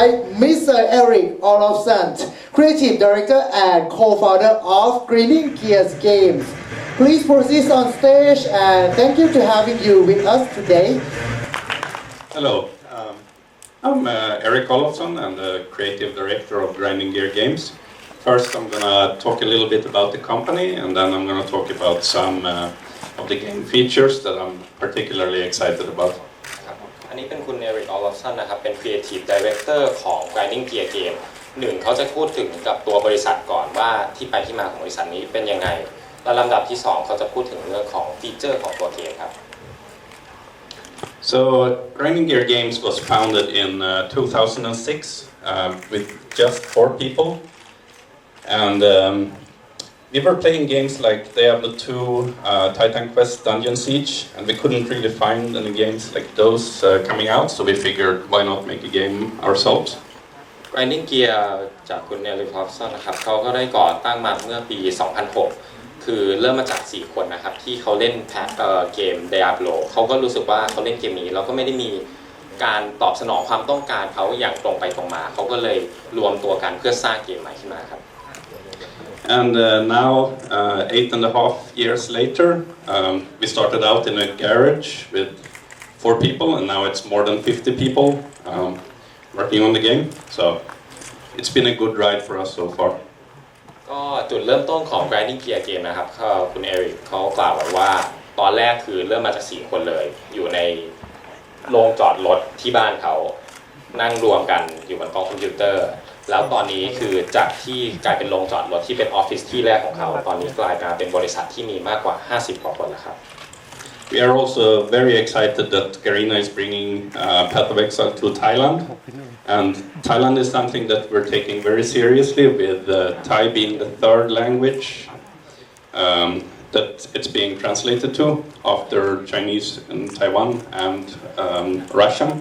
Mr. Eric Olofsson, Creative Director and Co-founder of Greening Gears Games. Please proceed on stage and thank you to having you with us today. Hello, I'm Eric Olofsson. I'm the Creative Director of Grinding Gear Games. First, I'm gonna talk a little bit about the company, and then I'm gonna talk about some of the game features that I'm particularly excited about. อันนี้เป็นคุณเอริก ออลอฟสันนะครับเป็น Creative Director ของ Grinding Gear Game 1เขาจะพูดถึงกับตัวบริษัทก่อนว่าที่ไปที่มาของบริษัทนี้เป็นยังไงและลำดับที่2เขาจะพูดถึงเรื่องของฟีเจอร์ของตัวเกมครับ So Grinding Gear Games was founded in 2006 with just 4 people, and we were playing games like Diablo 2, Titan Quest, Dungeon Siege, and we couldn't really find any games like those coming out, so we figured why not make a game ourselves. Grinding Gear จากคุณเอริก ออลอฟสันนะครับเขาก็ได้ก่อตั้งมาเมื่อปี 2006 คือเริ่มมาจาก4คนนะครับที่เขาเล่นเกม Diablo เขาก็รู้สึกว่าเขาเล่นเกมนี้แล้วก็ไม่ได้มีการตอบสนองความต้องการเขาอย่างตรงไปตรงมาเขาก็เลยรวมตัวกันเพื่อสร้างเกมใหม่ขึ้นมาครับ And now, 8.5 years later, we started out in a garage with 4 people, and now it's more than 50 people working on the game. So it's been a good ride for us so far. ก็จุดเริ่มต้นของ Grinding Gear Game นะครับคุณเอริกเขากล่าวไว้ว่าตอนแรกคือเริ่มมาจาก4คนเลยอยู่ในโรงจอดรถที่บ้านเขานั่งรวมกันอยู่บนโต๊ะคอมพิวเตอร์แล้วตอนนี้คือจากที่กลายเป็นโรงจอดรถที่เป็นออฟฟิศที่แรกของเขาตอนนี้กลายมาเป็นบริษัทที่มีมากกว่า50 กว่าคนแล้วครับ We are also very excited that Garena is bringing Path of Exile to Thailand, and Thailand is something that we're taking very seriously, with Thai being the 3rd language that it's being translated to after Chinese in Taiwan and Russian.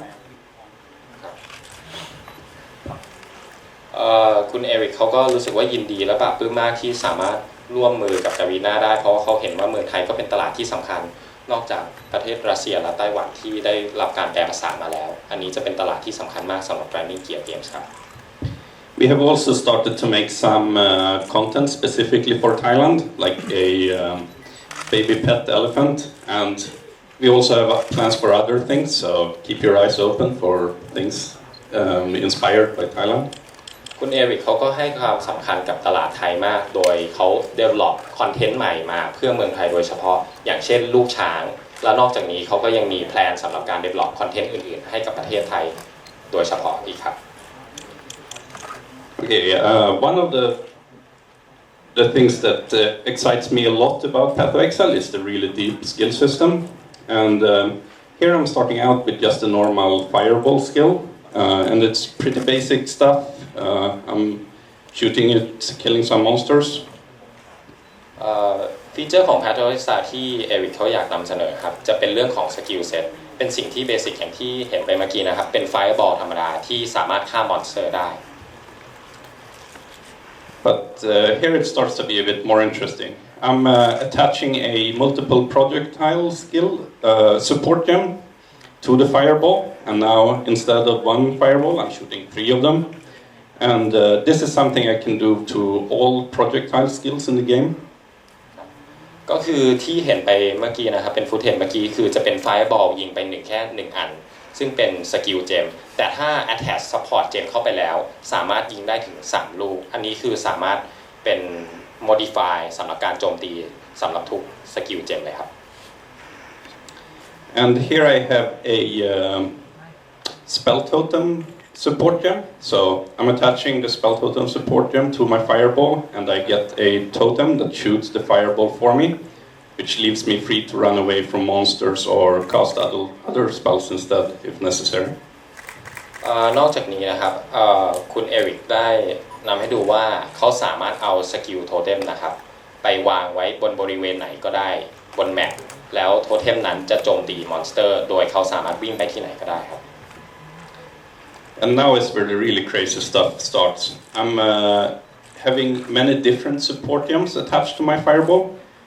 คุณเอริกเขาก็รู้สึกว่ายินดีและปลาบปลื้มมากที่สามารถร่วมมือกับการีนาได้เพราะว่าเขาเห็นว่าเมืองไทยก็เป็นตลาดที่สำคัญนอกจากประเทศรัสเซียและไต้หวันที่ได้รับการแปลภาษามาแล้วอันนี้จะเป็นตลาดที่สำคัญมากสำหรับ Grinding Gear Games ครับ We have also started to make some content specifically for Thailand, like a baby pet elephant, and we also have plans for other things, so keep your eyes open for things inspired by Thailand. คุณเอริกเขาก็ให้ความสำคัญกับตลาดไทยมากโดยเขา develop คอนเทนต์ใหม่มาเพื่อเมืองไทยโดยเฉพาะอย่างเช่นลูกช้างและนอกจากนี้เขาก็ยังมีแพลนสำหรับการ develop คอนเทนต์อื่นๆให้กับประเทศไทยโดยเฉพาะอีกครับ Okay, one of the things that excites me a lot about Path of Exile is the really deep skill system, and here I'm starting out with just a normal fireball skill, and it's pretty basic stuff. I'm shooting it, killing some monsters. ฟีเจอร์ของ Path of Exile ที่เอริกเขาอยากนำเสนอครับจะเป็นเรื่องของสกิลเซ็ตเป็นสิ่งที่เบสิกอย่างที่เห็นไปเมื่อกี้นะครับเป็นไฟบอลธรรมดาที่สามารถฆ่ามอนสเตอร์ได้ But here it starts to be a bit more interesting. I'm attaching a multiple projectile skill support gem to the fireball, and now instead of 1 fireball I'm shooting 3 of them, and this is something I can do to all projectile skills in the game. ก็คือที่เห็นไปเมื่อกี้นะครับเป็นฟุตเทจเมื่อกี้คือจะเป็นไฟบอลยิงไปแค่1 อันซึ่งเป็นสกิลเจมแต่ถ้า attach support เจมเข้าไปแล้วสามารถยิงได้ถึง3 ลูกอันนี้คือสามารถเป็น modify สำหรับการโจมตีสำหรับทุกสกิลเจมเลยครับ And here I have a spell totem support gem, so I'm attaching the spell totem support gem to my fireball, and I get a totem that shoots the fireball for me, which leaves me free to run away from monsters or cast other spells instead if necessary. นอกจากนี้นะครับคุณเอริกได้นำให้ดูว่าเขาสามารถเอาสกิลโทเทมนะครับไปวางไว้บนบริเวณไหนก็ได้บนแมปแล้วโทเทมนั้นจะโจมตีมอนสเตอร์โดยเขาสามารถวิ่งไปที่ไหนก็ได้ครับ And now is where the really crazy stuff starts. I'm having many different support gems attached to my fireball.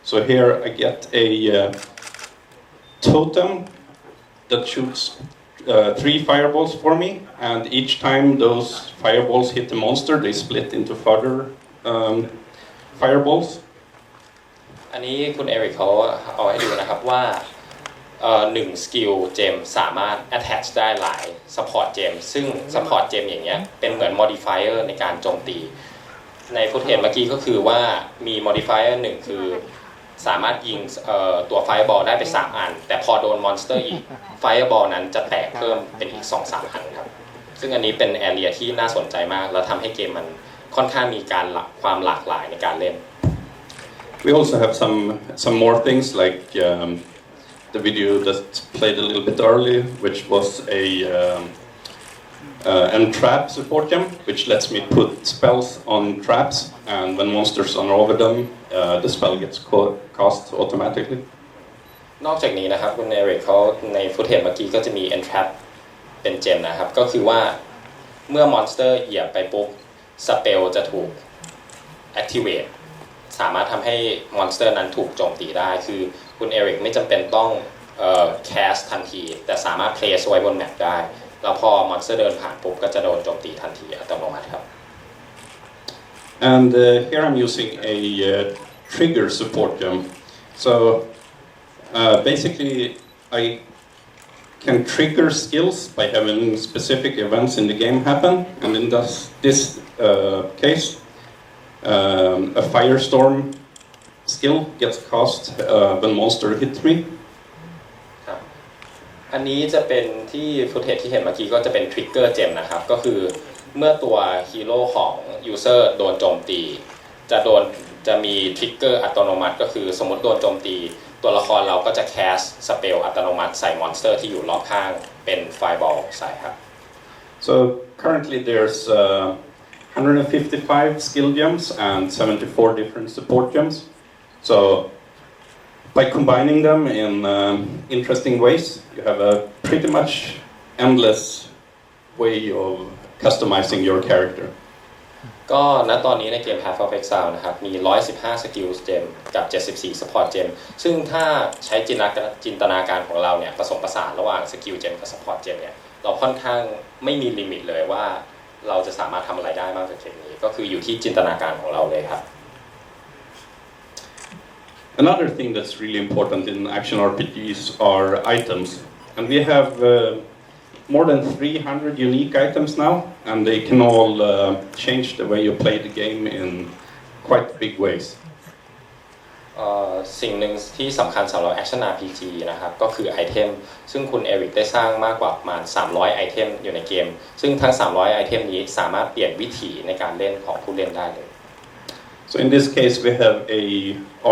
So here I get a totem that shoots 3 fireballs for me, and each time those fireballs hit the monster, they split into further fireballs. อันนี้คุณเอริกเขาเอาให้ดูนะครับว่าหนึ่งสกิลเจมสามารถ attach ได้หลาย support เจมซึ่ง support เจมอย่างเงี้ยเป็นเหมือน modifier ในการโจมตีในฟุตเทจเมื่อกี้ก็คือว่ามี modifier หนึ่งคือสามารถยิงตัว fireball ได้ไป3อันแต่พอโดน monster อีก fireball นั้นจะแตกเพิ่มเป็นอีก 2-3 อันครับซึ่งอันนี้เป็น area ที่น่าสนใจมากแล้วทำให้เกมมันค่อนข้างมีการความหลากหลายในการเล่น We also have some more things like the video that played a little bit early, which was a entrap support gem, which lets me put spells on traps, and when monsters are over them, the spell gets cast automatically. นอกจากนี้นะครับคุณเอริกเขาในฟุตเทจเมื่อกี้ก็จะมี entrap เป็นเจมนะครับก็คือว่าเมื่อมอนสเตอร์เหยียบไปปุ๊บสเปลจะถูก activate สามารถทำให้มอนสเตอร์นั้นถูกโจมตีได้คือคุณเอริกไม่จำเป็นต้องcast ทันทีแต่สามารถ place ไว้บนแมปได้แล้วพอมอนสเตอร์เดินผ่านปุ๊บก็จะโดนโจมตีทันทีอัตโนมัติครับ And here I'm using a trigger support gem. So basically I can trigger skills by having specific events in the game happen, and in this case a firestorm skill gets cast when monster hits me. อันนี้จะเป็นที่ฟุตเทจที่เห็นเมื่อกี้ก็จะเป็นทริกเกอร์เจมนะครับก็คือเมื่อตัวฮีโร่ของยูเซอร์โดนโจมตีจะมีทริกเกอร์อัตโนมัติก็คือสมมติโดนโจมตีตัวละครเราก็จะแคสสเปลอัตโนมัติใส่มอนสเตอร์ที่อยู่รอบข้างเป็นไฟบอลใส่ครับ So currently there's 155 skill gems and 74 different support gems. So by combining them in interesting ways, you have a pretty much endless way of customizing your character. ก็ณตอนนี้ในเกม Path of Exile นะครับมี115 Skill Gem กับ74 Support Gem ซึ่งถ้าใช้จินตนาการของเราเนี่ยผสมผสานระหว่าง Skill Gem กับ Support Gem เนี่ยเราค่อนข้างไม่มีลิมิตเลยว่าเราจะสามารถทำอะไรได้มากจากเกมนี้ก็คืออยู่ที่จินตนาการของเราเลยครับ Another thing that's really important in action RPGs are items, and we have more than 300 unique items now, and they can all change the way you play the game in quite big ways. สิ่งหนึ่งที่สำคัญสำหรับ Action RPG นะครับก็คือไอเทมซึ่งคุณเอริกได้สร้างมากกว่าประมาณ300ไอเทมอยู่ในเกมซึ่งทั้ง300ไอเทมนี้สามารถเปลี่ยนวิถีในการเล่นของผู้เล่นได้เลย So in this case we have a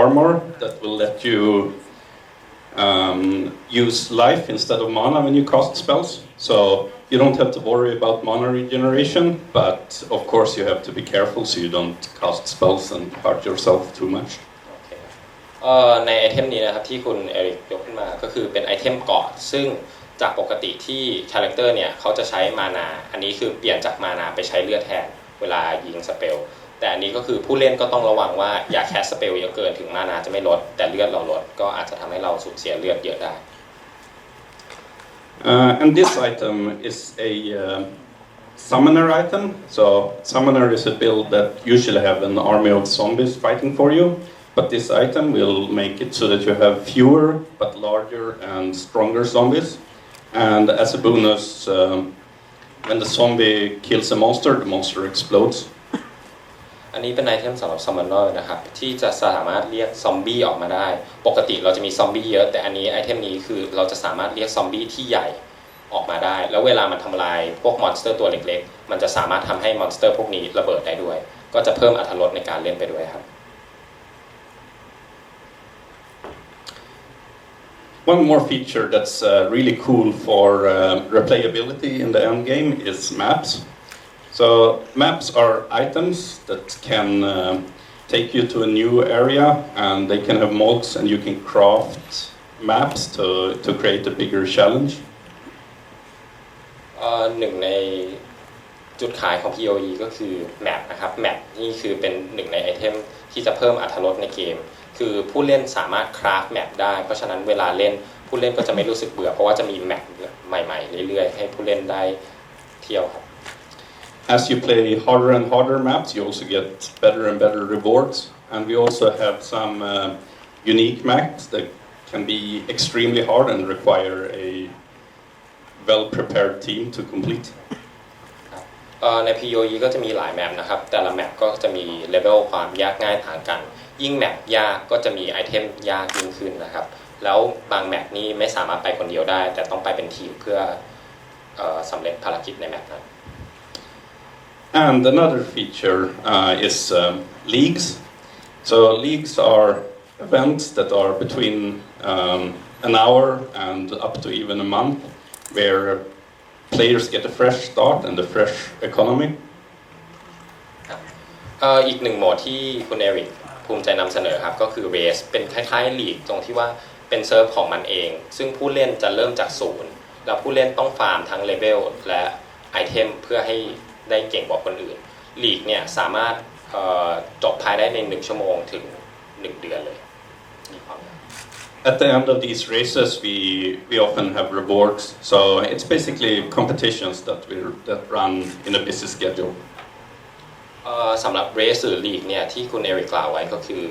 armor that will let you use life instead of mana when you cast spells. So you don't have to worry about mana regeneration, but of course you have to be careful so you don't cast spells and hurt yourself too much. ในไอเทมนี้นะครับที่คุณเอริกยกขึ้นมาก็คือเป็นไอเทมเกาะซึ่งจากปกติที่คาแรคเตอร์เนี่ยเขาจะใช้มานาอันนี้คือเปลี่ยนจากมานาไปใช้เลือดแทนเวลายิงสเปลแต่อันนี้ก็คือผู้เล่นก็ต้องระวังว่าอย่าแคสสเปลเยอะเกินถึงมานาจะไม่ลดแต่เลือดเราลดก็อาจจะทำให้เราสูญเสียเลือดเยอะได้ And this item is a summoner item. So summoner is a build that usually have an army of zombies fighting for you. But this item will make it so that you have fewer but larger and stronger zombies. And as a bonus, when the zombie kills a monster, the monster explodes. อันนี้เป็นไอเทมสำหรับซัมมอนเนอร์นะครับที่จะสามารถเรียกซอมบี้ออกมาได้ปกติเราจะมีซอมบี้เยอะแต่อันนี้ไอเทมนี้คือเราจะสามารถเรียกซอมบี้ที่ใหญ่ออกมาได้แล้วเวลามันทำลายพวกมอนสเตอร์ตัวเล็กๆมันจะสามารถทำให้มอนสเตอร์พวกนี้ระเบิดได้ด้วยก็จะเพิ่มอรรถรสในการเล่นไปด้วยครับ One more feature that's really cool for replayability in the end game is maps. So maps are items that can take you to a new area, and they can have mods, and you can craft maps to create a bigger challenge. หนึ่งในจุดขายของ PoE ก็คือแมปนะครับแมปนี่คือเป็นหนึ่งในไอเทมที่จะเพิ่มอรรถรสในเกมคือผู้เล่นสามารถคราฟแมปได้เพราะฉะนั้นเวลาเล่น ผู้เล่นก็จะไม่รู้สึกเบื่อเพราะว่าจะมีแมปใหม่ๆเรื่อยๆให้ผู้เล่นได้เที่ยวครับ As you play harder and harder maps, you also get better and better rewards. And we also have some unique maps that can be extremely hard and require a well-prepared team to complete. ใน PoE ก็จะมีหลายแมปนะครับแต่ละแมปก็จะมีเลเวลความยากง่ายต่างกันยิ่งแมปยากก็จะมีไอเทมยากยิ่งขึ้นนะครับแล้วบางแมปนี้ไม่สามารถไปคนเดียวได้แต่ต้องไปเป็นทีมเพื่อสำเร็จภารกิจในแมปนั้น And another feature is leagues. So leagues are events that are between an hour and up to even a month where players get a fresh start and a fresh economy. อีกหนึ่งโหมดที่คุณเอริกภูมิใจนำเสนอครับก็คือ Race เป็นคล้ายๆลีกตรงที่ว่าเป็นเซิร์ฟของมันเองซึ่งผู้เล่นจะเริ่มจากศูนย์แล้วผู้เล่นต้องฟาร์มทั้งเลเวลและไอเทมเพื่อให้ได้เก่งกว่าคนอื่นลีกเนี่ยสามารถจบภายได้ใน1ชั่วโมงถึง1เดือนเลย At the end of these races, we often have rewards. So it's basically competitions that run in a busy schedule. สำหรับเรสหรือลีกเนี่ยที่คุณเอริกกล่าวไว้ก็คือ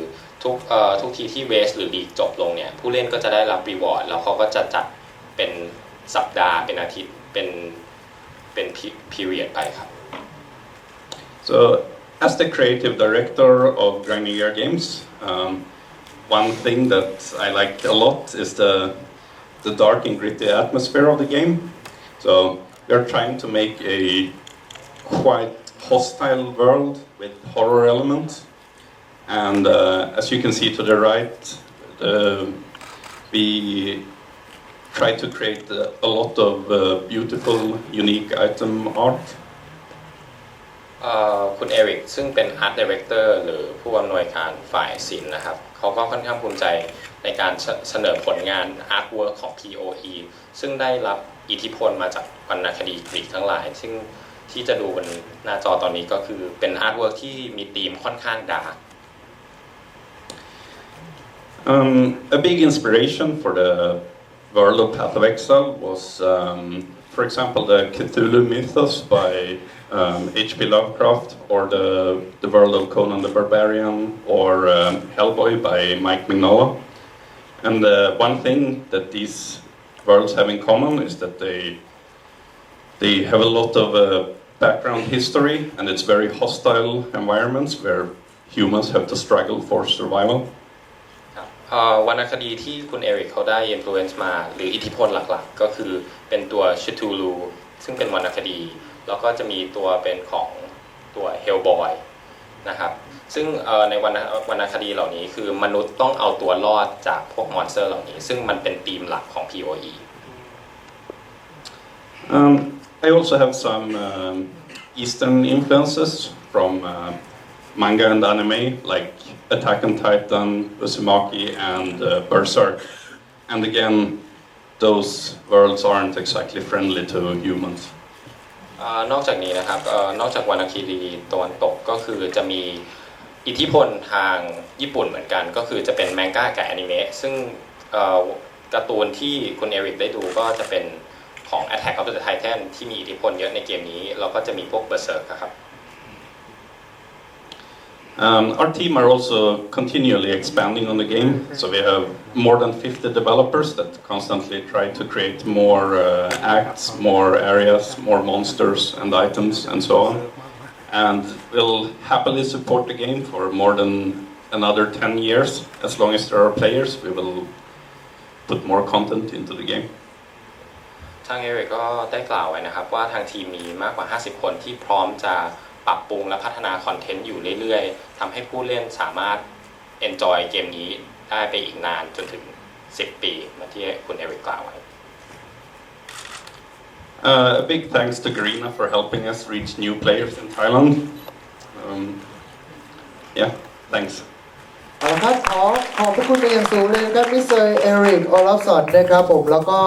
ทุกทีที่เรสหรือลีกจบลงเนี่ยผู้เล่นก็จะได้รับรีวอร์ดแล้วเขาก็จะจัดเป็นสัปดาห์เป็นอาทิตย์เป็น period ไปครับ So as the creative director of Grinding Gear Games, one thing that I like a lot is the dark and gritty atmosphere of the game. So we're trying to make a quite hostile world with horror elements. And as you can see to the right, we try to create a lot of beautiful, unique item art. คุณเอริกซึ่งเป็น Art Director หรือผู้อำนวยการฝ่ายศิลป์นะครับเขาก็ค่อนข้างภูมิใจในการเสนอผลงาน Artwork ของ PoE ซึ่งได้รับอิทธิพลมาจากวรรณคดีกรีกทั้งหลายซึ่งที่จะดูบนหน้าจอตอนนี้ก็คือเป็น Artwork ที่มีธีมค่อนข้างดาร์ก A big inspiration for the world of Path of Exile was, for example, the Cthulhu mythos by H.P. Lovecraft, or the world of Conan the Barbarian, or Hellboy by Mike Mignola. And one thing that these worlds have in common is that they have a lot of background history, and it's very hostile environments where humans have to struggle for survival. วรรณคดีที่คุณเอริกเขาได้ influence มาหรืออิทธิพลหลักๆก็คือเป็นตัว Cthulhu ซึ่งเป็นวรรณคดีแล้วก็จะมีตัวเป็นของตัว Hellboy นะครับซึ่งในวรรณคดีเหล่านี้คือมนุษย์ต้องเอาตัวรอดจากพวกมอนสเตอร์เหล่านี้ซึ่งมันเป็นธีมหลักของ PoE. I also have some Eastern influences from manga and anime, like Attack on Titan, Uzumaki, and Berserk. And again, those worlds aren't exactly friendly to humans. นอกจากนี้นะครับนอกจากวรรณคดีตะวันตกก็คือจะมีอิทธิพลทางญี่ปุ่นเหมือนกันก็คือจะเป็นแมงก้ากับแอนิเมะซึ่งการ์ตูนที่คุณเอริกได้ดูก็จะเป็นของ Attack of the Titan ที่มีอิทธิพลเยอะในเกมนี้แล้วก็จะมีพวก Berserk ครับ Our team are also continually expanding on the game, so we have more than 50 developers that constantly try to create more acts, more areas, more monsters and items and so on. And we'll happily support the game for more than another 10 years. As long as there are players, we will put more content into the game. ทางเอริกก็ได้กล่าวไว้นะครับว่าทางทีมมีมากกว่า50คนที่พร้อมจะปรับปรุงและพัฒนาคอนเทนต์อยู่เรื่อยๆทำให้ผู้เล่นสามารถ enjoy เกมนี้ได้ไปอีกนานจนถึง10 ปีเหมือนที่คุณเอริกกล่าวไว้ A big thanks to Garina for helping us reach new players in Thailand. Yeah, thanks. เอาละครับขอบพระคุณเป็นอย่างสูงเลยนะครับมิสเตอร์เอริกออลฟสันนะครับผมแล้วก็